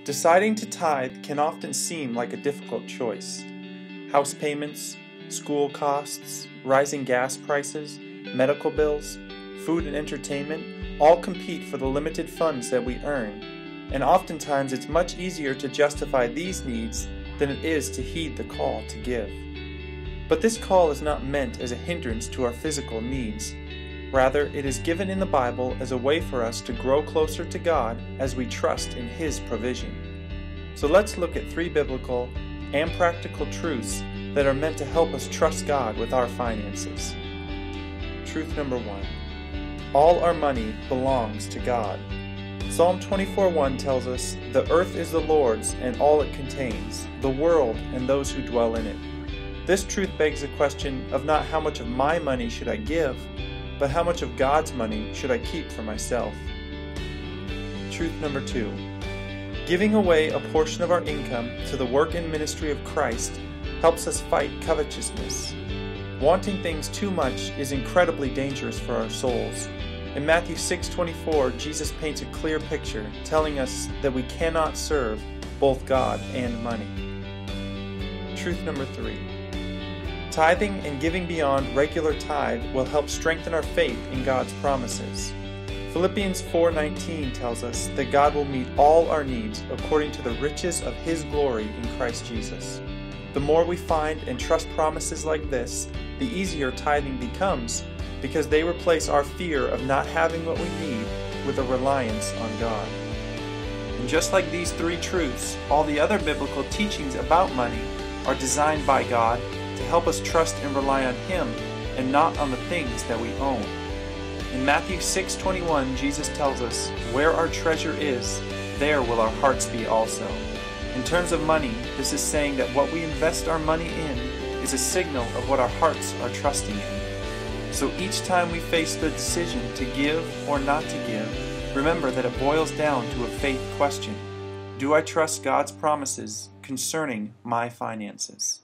Deciding to tithe can often seem like a difficult choice. House payments, school costs, rising gas prices, medical bills, food and entertainment all compete for the limited funds that we earn, and oftentimes it's much easier to justify these needs than it is to heed the call to give. But this call is not meant as a hindrance to our physical needs. Rather, it is given in the Bible as a way for us to grow closer to God as we trust in His provision. So let's look at 3 biblical and practical truths that are meant to help us trust God with our finances. Truth number 1. All our money belongs to God. Psalm 24:1 tells us, "The earth is the Lord's and all it contains, the world and those who dwell in it." This truth begs the question of not how much of my money should I give, but how much of God's money should I keep for myself. Truth number 2. Giving away a portion of our income to the work and ministry of Christ helps us fight covetousness. Wanting things too much is incredibly dangerous for our souls. In Matthew 6:24, Jesus paints a clear picture, telling us that we cannot serve both God and money. Truth number 3. Tithing and giving beyond regular tithe will help strengthen our faith in God's promises. Philippians 4:19 tells us that God will meet all our needs according to the riches of His glory in Christ Jesus. The more we find and trust promises like this, the easier tithing becomes, because they replace our fear of not having what we need with a reliance on God. And just like these 3 truths, all the other biblical teachings about money are designed by God to help us trust and rely on Him and not on the things that we own. In Matthew 6:21, Jesus tells us, "Where our treasure is, there will our hearts be also." In terms of money, this is saying that what we invest our money in is a signal of what our hearts are trusting in. So each time we face the decision to give or not to give, remember that it boils down to a faith question. Do I trust God's promises concerning my finances?